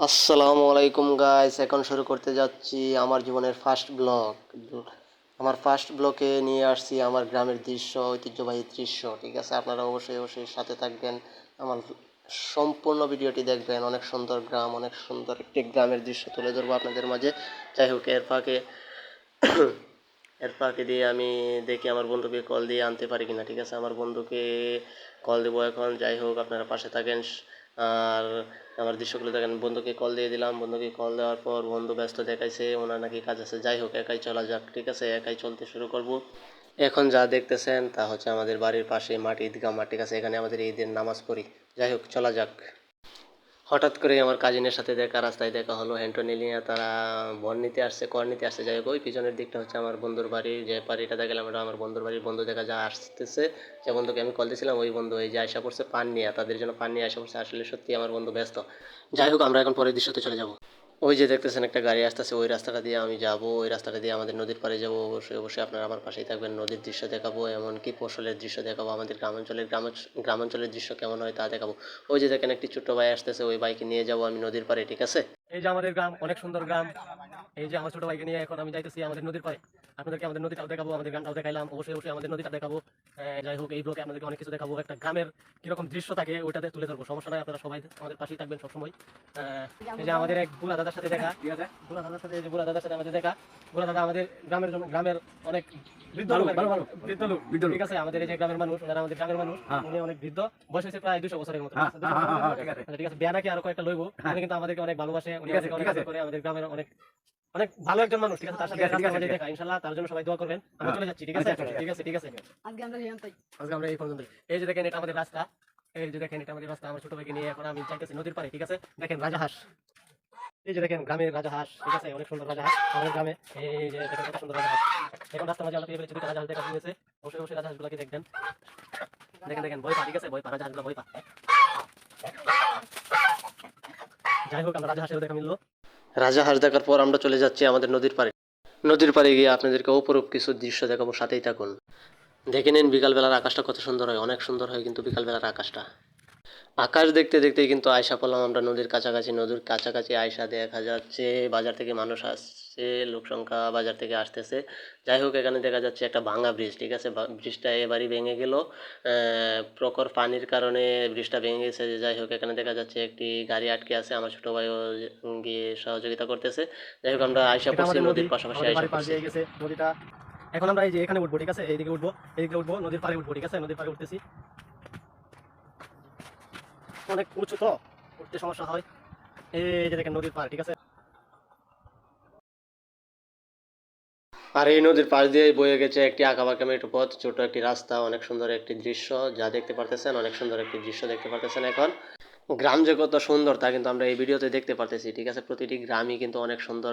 আসসালামু আলাইকুম গাইস, এখন শুরু করতে যাচ্ছি আমার জীবনের ফার্স্ট ব্লগ। আমার ফার্স্ট ব্লগে নিয়ে আসছি আমার গ্রামের দৃশ্য, ঐতিহ্যবাহী দৃশ্য। ঠিক আছে, আপনারা অবশ্যই অবশ্যই সাথে থাকবেন, আমার সম্পূর্ণ ভিডিওটি দেখবেন। অনেক সুন্দর গ্রাম, অনেক সুন্দর একটি গ্রামের দৃশ্য তুলে ধরবো আপনাদের মাঝে। যাই হোক, এর ফাঁকে দিয়ে আমি দেখি আমার বন্ধুকে কল দিয়ে আনতে পারি কিনা। ঠিক আছে, আমার বন্ধুকে কল দেবো এখন। যাই হোক, আপনারা পাশে থাকেন আর আমার দৃশ্যগুলো দেখেন। বন্ধুকে কল দিয়ে দিলাম, বন্ধুকে কল দেওয়ার পর বন্ধু ব্যস্ত দেখাইছে, ওনার নাকি কাজ আছে। যাই হোক, একাই চলা যাক। ঠিক আছে, একাই চলতে শুরু করব। এখন যা দেখতেছেন তা হচ্ছে আমাদের বাড়ির পাশে মাটি, ঈদগাহ মাঠ। ঠিক আছে, এখানে আমাদের ঈদের নামাজ পড়ি। যাই হোক, চলা যাক। হঠাৎ করে আমার কাজিনের সাথে দেখা, রাস্তায় দেখা হলো। হ্যান্টনি নিয়ে তারা বন নিতে আসছে, কর নিতে আসছে। যাই হোক, ওই পিছনের দিকটা হচ্ছে আমার বন্ধুর বাড়ি। যে বাড়িটা দেখালাম ওটা আমার বন্ধুর বাড়ির। বন্ধু দেখা যা আসতেছে, যে বন্ধুকে আমি কল দিয়েছিলাম ওই বন্ধু এই যে আশা পড়ছে পান নিয়ে, তাদের জন্য পান নিয়ে আসা পড়ছে। আসলে সত্যি আমার বন্ধু ব্যস্ত। যাই হোক, আমরা এখন পরের দৃশ্যতে চলে যাব। ওই যে দেখতেছেন একটা গাড়ি আসতেছে, ওই রাস্তাটা দিয়ে আমি যাব। ওই রাস্তাটা দিয়ে আমাদের নদীর পাড়ে যাব। অবশ্যই অবশ্যই আপনারা আমার পাশেই থাকবেন। নদীর দৃশ্য দেখাবো, এমনকি ফসলের দৃশ্য দেখাবো, আমাদের গ্রামাঞ্চলের দৃশ্য কেমন হয় তা দেখাবো। ওই যে দেখেন একটি ছোট্ট ভাই আসতেছে, ওই বাইকে নিয়ে যাব আমি নদীর পাড়ে। ঠিক আছে, এই যে আমাদের গ্রাম, অনেক সুন্দর গ্রাম। এই যে আমার ছোট ভাইকে নিয়ে এখন আমি যাইতেছি আমাদের নদীর পাড়ে। আপনাদেরকে আমাদের নদীটাও দেখাবো, আমাদের গ্রামটাও দেখাইলাম। অবশ্যই অবশ্যই আমাদের নদীটা দেখাবো। যাই হোক, এই ব্লকে আপনাদেরকে অনেক কিছু দেখাবো। একটা গ্রামের কিরকম দৃশ্য থাকে ওইটাতে তুলে ধরবো। সমস্যা নাই, আপনারা সবাই আমাদের পাশেই থাকবেন সবসময়। এই যে আমাদের এক বুড়া দাদার সাথে দেখা, বুড়া দাদার সাথে, এই যে বুড়া দাদার সাথে আমাদের দেখা। বুড়া দাদা আমাদের গ্রামের অনেক বৃদ্ধ লোক, বৃদ্ধ লোক। ঠিক আছে, আমাদের এই যে গ্রামের মানুষ, যারা আমাদের গ্রামের মানুষ, উনি অনেক বৃদ্ধ, বয়স হয়েছে প্রায় 200 বছরের মতো। ঠিক আছে, বিয়া নাকি আরো কয়েকটা লইবো। উনি কিন্তু আমাদেরকে অনেক ভালোবাসে, উনি আমাদেরকে অনেক আদর করে। আমাদের গ্রামের অনেক অনেক ভালো একজন মানুষ। ঠিক আছে, তার সাথে রাস্তার মাঝে দেখা, ইনশাআল্লাহ তার জন্য সবাই দোয়া করবেন। আমরা চলে যাচ্ছি। ঠিক আছে, ঠিক আছে, ঠিক আছে। আজকে আমরা এই পর্যন্ত। এই যে দেখেন, এটা আমাদের রাস্তা। এই যে দেখেন, এটা আমাদের রাস্তা। আমার ছোট ভাইকে নিয়ে এখন আমি যাইতেছি নদীর পাড়ে। ঠিক আছে, দেখেন রাজাহাঁস। এই যে দেখেন গ্রামের রাজাহাঁস। ঠিক আছে, অনেক সুন্দর রাজাহাঁস আমাদের গ্রামে। এই যে দেখেন কত সুন্দর রাজাহাঁস। এখন রাস্তার মাঝে আমরা পেয়ে ফেলেছি দুটো রাজাহাঁস দেখা গিয়েছে। অবশ্যই অবশ্যই রাজাহাঁসগুলোকে দেখবেন। দেখেন দেখেন, ভয় পা। ঠিক আছে, ভয় পা, রাজাহাঁসগুলো ভয় পা। যাই হোক, আমরা রাজাহাঁসেরও দেখা মিললো। রাজাহাঁস দেখার পর আমরা চলে যাচ্ছি আমাদের নদীর পাড়ে। নদীর পাড়ে গিয়ে আপনাদেরকে অপরূপ কিছু দৃশ্য দেখাবো, সাথেই থাকুন। দেখে নিন বিকালবেলার আকাশটা কত সুন্দর হয়, অনেক সুন্দর হয় কিন্তু বিকালবেলার আকাশটা। আকাশ দেখতে দেখতেই কিন্তু আয়সা পড়লাম আমরা নদীর কাছাকাছি। নদীর কাছাকাছি আয়সা দেখা যাচ্ছে বাজার থেকে মানুষ আসছে, লোক সংখ্যা বাজার থেকে আসতেছে। যাই হোক, এখানে দেখা যাচ্ছে একটা ভাঙা ব্রিজ। ঠিক আছে, ব্রিজটা এবারই ভেঙে গেল। প্রখর পানির কারণে ব্রিজটা ভেঙে গেছে। যাই হোক, এখানে দেখা যাচ্ছে একটি গাড়ি আটকে আছে, আমার ছোটো ভাইও গিয়ে সহযোগিতা করতেছে। যাই হোক, আমরা আয়সা এটা পড়ছি, আমাদের নদী, নদীর পাশাপাশি আমাদের আয়সা বাড়ির পাশ পড়ছি। দিয়ে গেছে নদীটা। এখন আমরা এই যে এখানে উঠবো। ঠিক আছে, এইদিকে উঠবো, এইদিকে উঠবো, নদীর পাড়ে উঠবো। ঠিক আছে, নদীর পাড়ে উঠতেছি। অনেক উঁচু তো, উঠতে সমস্যা হয়। এই যে দেখেন নদীর পাড়। ঠিক আছে, আর এই নদীর পাশ দিয়ে বয়ে গেছে একটি আঁকাবাঁকা মেঠো পথ, ছোট একটি রাস্তা। অনেক সুন্দর একটি দৃশ্য যা দেখতে পারতেছেন, অনেক সুন্দর একটি দৃশ্য দেখতে পারতেছেন। এখন গ্রাম যে কত সুন্দর তা কিন্তু আমরা এই ভিডিওতে দেখতে পারতেছি। ঠিক আছে, প্রতিটি গ্রামই কিন্তু অনেক সুন্দর।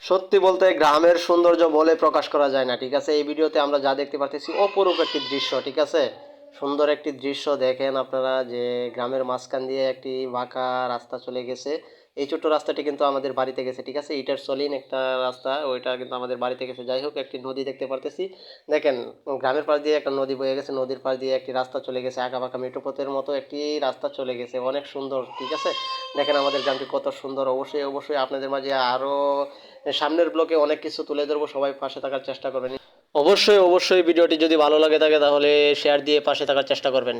সত্যি বলতে গ্রামের সৌন্দর্য বলে প্রকাশ করা যায় না। ঠিক আছে, এই ভিডিওতে আমরা যা দেখতে পারতেছি অপরূপ একটি দৃশ্য। ঠিক আছে, সুন্দর একটি দৃশ্য দেখেন আপনারা, যে গ্রামের মাঝখান দিয়ে একটি বাঁকা রাস্তা চলে গেছে। এই ছোট্ট রাস্তাটি কিন্তু আমাদের বাড়িতে গেছে। ঠিক আছে, ইটার সলিন একটা রাস্তা, ওইটা কিন্তু আমাদের বাড়িতে গেছে। যাই হোক, একটি নদী দেখতে পারতেছি। দেখেন, গ্রামের পাশ দিয়ে একটা নদী বয়ে গেছে, নদীর পাশ দিয়ে একটি রাস্তা চলে গেছে, আঁকা বাঁকা মেঠোপথের মতো একটি রাস্তা চলে গেছে, অনেক সুন্দর। ঠিক আছে, দেখেন আমাদের গ্রামটি কত সুন্দর। অবশ্যই অবশ্যই আপনাদের মাঝে আরও সামনের ব্লকে অনেক কিছু তুলে ধরবো, সবাই পাশে থাকার চেষ্টা করবেন। অবশ্যই অবশ্যই ভিডিওটি যদি ভালো লাগে থাকে তাহলে শেয়ার দিয়ে পাশে থাকার চেষ্টা করবেন।